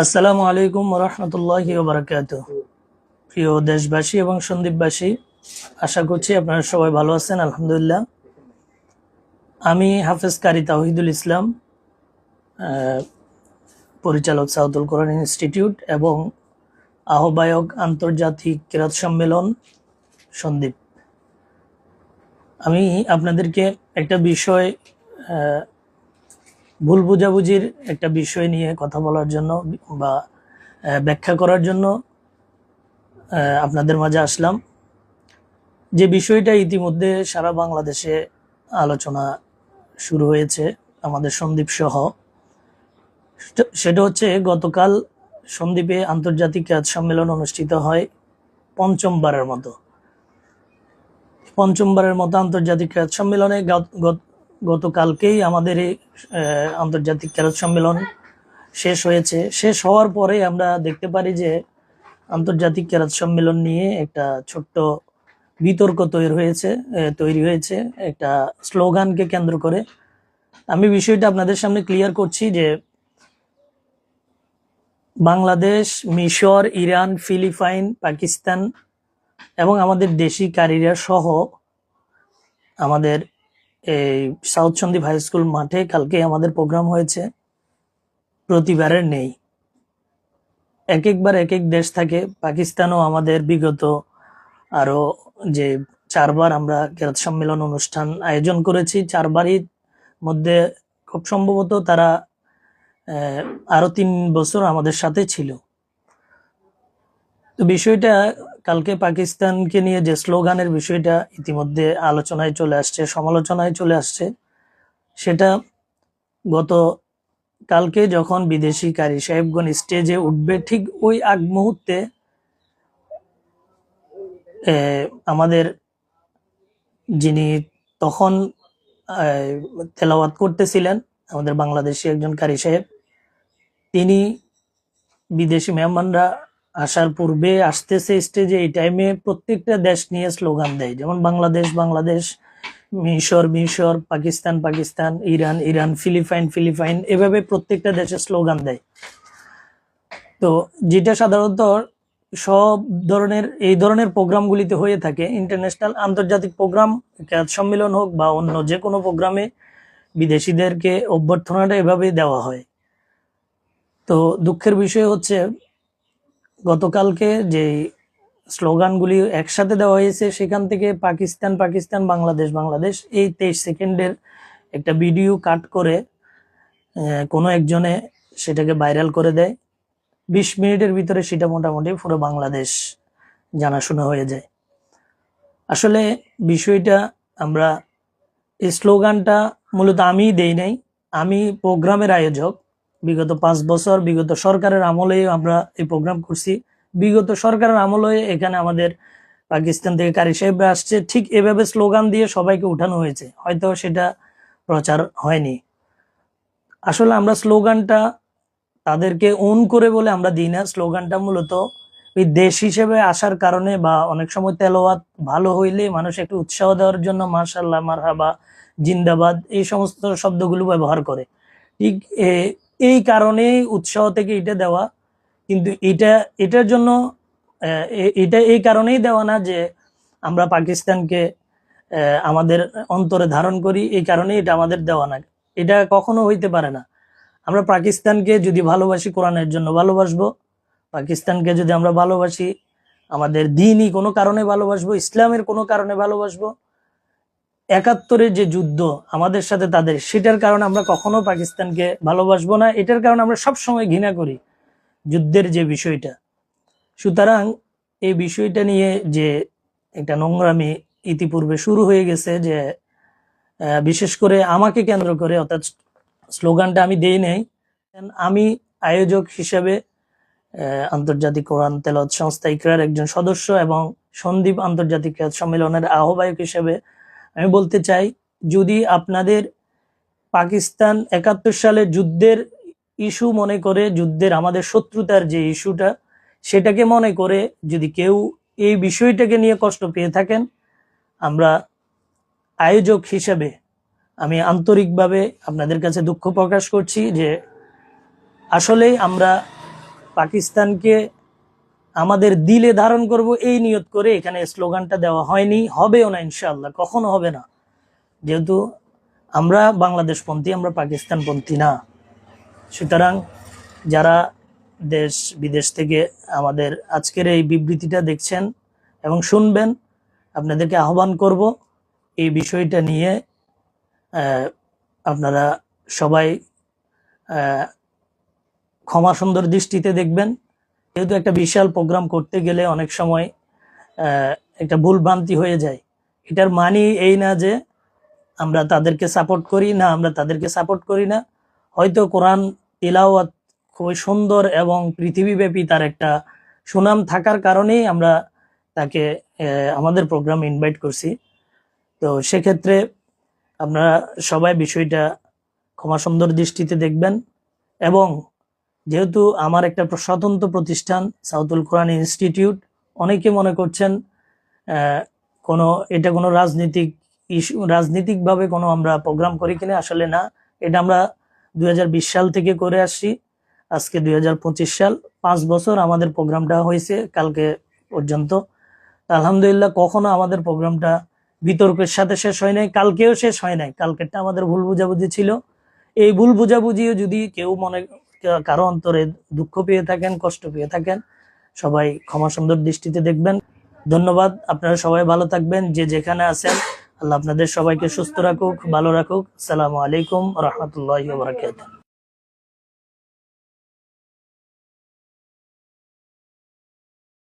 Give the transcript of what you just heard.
আসসালামু আলাইকুম রহমতুল্লাহি বারাকাতুহ। প্রিয় দেশবাসী এবং সন্দীপবাসী, আশা করছি আপনারা সবাই ভালো আছেন। আলহামদুলিল্লাহ। আমি হাফেজ কারি তাওহিদুল ইসলাম, আহ, পরিচালক সাউদুল কোরআন ইনস্টিটিউট এবং আহ্বায়ক আন্তর্জাতিক কিরাত সম্মেলন সন্দীপ। আমি আপনাদেরকে একটা বিষয়, আহ, ভুল বোঝাবুঝির একটা বিষয় নিয়ে কথা বলার জন্য বা ব্যাখ্যা করার জন্য আপনাদের মাঝে আসলাম। যে বিষয়টা ইতিমধ্যে সারা বাংলাদেশে আলোচনা শুরু হয়েছে আমাদের সন্দ্বীপ সহ, সেটা হচ্ছে গতকাল সন্দ্বীপে আন্তর্জাতিক ক্যাচ সম্মেলন অনুষ্ঠিত হয় পঞ্চমবারের মতো আন্তর্জাতিক ক্যাচ সম্মেলনে গতকালকেই আমাদের এই আন্তর্জাতিক ক্যাচ সম্মেলন শেষ হয়েছে। শেষ হওয়ার পরে আমরা দেখতে পারি যে আন্তর্জাতিক ক্যারাত সম্মেলন নিয়ে একটা ছোট্ট বিতর্ক তৈরি হয়েছে একটা স্লোগানকে কেন্দ্র করে। আমি বিষয়টা আপনাদের সামনে ক্লিয়ার করছি যে বাংলাদেশ, মিশর, ইরান, ফিলিপাইন, পাকিস্তান এবং আমাদের দেশি কারিরা সহ আমাদের এই সাউথ সন্দ্বীপ হাই স্কুল মাঠে কালকে আমাদের প্রোগ্রাম হয়েছে। প্রতিবারের নেই, এক একবার এক এক দেশ থাকে। পাকিস্তানও আমাদের বিগত আরো যে 4বার আমরা কেরাত সম্মেলন অনুষ্ঠান আয়োজন করেছি, 4বারই মধ্যে খুব সম্ভবত তারা আরো 3 বছর আমাদের সাথে ছিল। তো বিষয়টা কালকে পাকিস্তানকে নিয়ে যে স্লোগানের বিষয়টা ইতিমধ্যে আলোচনায় চলে আসছে, সমালোচনায় চলে আসছে, সেটা গত কালকে যখন বিদেশি কারি সাহেবগণ স্টেজে উঠবে ঠিক ওই আগ মুহূর্তে আমাদের যিনি তখন তেলাওয়াত করতেছিলেন, আমাদের বাংলাদেশি একজন কারি সাহেব, তিনি বিদেশি মেহমানরা আসার পূর্বে আসতেছে স্টেজে, এই টাইমে প্রত্যেকটা দেশ নিয়ে স্লোগান দেয়, যেমন বাংলাদেশ বাংলাদেশ, মিশর মিশর, Pakistan Pakistan, Iran Iran, Philippines Philippines, এভাবে প্রত্যেকটা দেশে স্লোগান দেয়। তো যেটা সাধারণত সব ধরনের এই ধরনের প্রোগ্রামগুলিতে হয়ে থাকে, ইন্টারন্যাশনাল আন্তর্জাতিক প্রোগ্রাম, ক্যাচ সম্মেলন হোক বা অন্য যে কোনো প্রোগ্রামে বিদেশিদেরকে অভ্যর্থনাটা এভাবেই দেওয়া হয়। তো দুঃখের বিষয় হচ্ছে গতকালকে যে স্লোগানগুলি একসাথে দেওয়া হয়েছে, সেখান থেকে পাকিস্তান পাকিস্তান, বাংলাদেশ বাংলাদেশ, এই 23 সেকেন্ডের একটা ভিডিও কাট করে কোনো একজনে সেটাকে ভাইরাল করে দেয়। 20 মিনিটের ভিতরে সেটা মোটামুটি পুরো বাংলাদেশ জানাশোনা হয়ে যায়। আসলে বিষয়টা, আমরা এই স্লোগানটা মূলত আমিই দেই নাই, আমি প্রোগ্রামের আয়োজক। বিগত 5 বছর বিগত সরকারের আমলে আমরা এই প্রোগ্রাম করছি। বিগত সরকারের আমলে এখানে আমাদের পাকিস্তান থেকে কারি সাহেবরা আসছে, ঠিক এভাবে স্লোগান দিয়ে সবাইকে উঠানো হয়েছে, হয়তো সেটা প্রচার হয়নি। আসলে আমরা স্লোগানটা তাদেরকে ওন করে বলে আমরা দিই না, স্লোগানটা মূলত ওই দেশ হিসেবে আসার কারণে, বা অনেক সময় তেলাওয়াত ভালো হইলে মানুষ একটু উৎসাহ দেওয়ার জন্য মাশাআল্লাহ, মারহাবা, জিন্দাবাদ, এই সমস্ত শব্দগুলো ব্যবহার করে। ঠিক এই কারণেই উৎসাহ থেকে এটা দেওয়া। কিন্তু এটার জন্য এটা এই কারণেই দেওয়া না যে আমরা পাকিস্তানকে আমাদের অন্তরে ধারণ করি, এই কারণেই এটা আমাদের দেওয়া না। এটা কখনো হইতে পারে না। আমরা পাকিস্তানকে যদি ভালোবাসি, কোরআনের জন্য ভালোবাসবো। পাকিস্তানকে যদি আমরা ভালোবাসি, আমাদের দিনই কোনো কারণে ভালোবাসবো, ইসলামের কোনো কারণে ভালোবাসবো। 71-এর যে যুদ্ধ আমাদের সাথে তাদের, সেটার কারণে আমরা কখনো পাকিস্তানকে ভালোবাসবো না। এটার কারণে আমরা সবসময় ঘৃণা করি যুদ্ধের যে বিষয়টা। সুতরাং এই বিষয়টা নিয়ে যে একটা নোংরামি ইতিপূর্বে শুরু হয়ে গেছে, যে বিশেষ করে আমাকে কেন্দ্র করে, অর্থাৎ স্লোগানটা আমি দেই নাই, আমি আয়োজক হিসেবে আন্তর্জাতিক কোরআন তেলাওয়াত সংস্থা ইকরার একজন সদস্য এবং সন্দ্বীপ আন্তর্জাতিক ক্যাচ সম্মেলনের আহ্বায়ক হিসেবে আমি বলতে চাই, যদি আপনাদের পাকিস্তান 71 সালে যুদ্ধের ইস্যু মনে করে, যুদ্ধের আমাদের শত্রুতার যে ইস্যুটা, সেটাকে মনে করে যদি কেউ এই বিষয়টাকে নিয়ে কষ্ট পেয়ে থাকেন, আমরা আয়োজক হিসেবে আমি আন্তরিকভাবে আপনাদের কাছে দুঃখ প্রকাশ করছি যে আসলেই আমরা পাকিস্তানকে আমাদের দিলে ধারণ করব এই নিয়ত করে এখানে স্লোগানটা দেওয়া হয়নি, হবেও না ইনশাআল্লাহ, কখনো হবে না। যেহেতু আমরা বাংলাদেশপন্থী, আমরা পাকিস্তানপন্থী না। সুতরাং যারা দেশ বিদেশ থেকে আমাদের আজকের এই বিবৃতিটা দেখছেন এবং শুনবেন, আপনাদেরকে আহ্বান করব এই বিষয়টা নিয়ে আপনারা সবাই ক্ষমা সুন্দর দৃষ্টিতে দেখবেন। যেহেতু একটা বিশাল প্রোগ্রাম করতে গেলে অনেক সময় একটা ভুল ভ্রান্তি হয়ে যায়। এটার মানে এই না যে আমরা তাদেরকে সাপোর্ট করি না, আমরা তাদেরকে সাপোর্ট করি না। হয়তো কোরআন তিলাওয়াত খুবই সুন্দর এবং পৃথিবীব্যাপী তার একটা সুনাম থাকার কারণেই আমরা তাকে আমাদের প্রোগ্রামে ইনভাইট করছি। তো সেক্ষেত্রে আপনারা সবাই বিষয়টা ক্ষমা সুন্দর দৃষ্টিতে দেখবেন। এবং যেহেতু আমার একটা স্বতন্ত্র প্রতিষ্ঠান সাউথুল কোরআন ইনস্টিটিউট, অনেকে মনে করছেন এটা কোনো রাজনীতিকভাবে কোনো আমরা প্রোগ্রাম করি কিনা, আসলে না। এটা আমরা 2020 সাল থেকে করে আসছি, আজকে 2025 সাল, 5 বছর আমাদের প্রোগ্রামটা হয়েছে কালকে পর্যন্ত। আলহামদুলিল্লাহ, কখনো আমাদের প্রোগ্রামটা বিতর্কের সাথে শেষ হয় নাই, কালকেও শেষ হয় নাই। কালকেরটা আমাদের ভুল বুঝাবুঝি ছিল। এই ভুল বুঝাবুঝিও যদি কেউ কারো অন্তরে দুঃখ পেয়ে থাকেন, কষ্ট পেয়ে থাকেন, সবাই ক্ষমা সুন্দর দৃষ্টিতে দেখবেন। ধন্যবাদ। আপনারা সবাই ভালো থাকবেন, যে যেখানে আছেন। আল্লাহ আপনাদের সবাইকে সুস্থ রাখুক, ভালো রাখুক। আসসালামু আলাইকুম ওয়া রাহমাতুল্লাহি ওয়া বারাকাতুহু।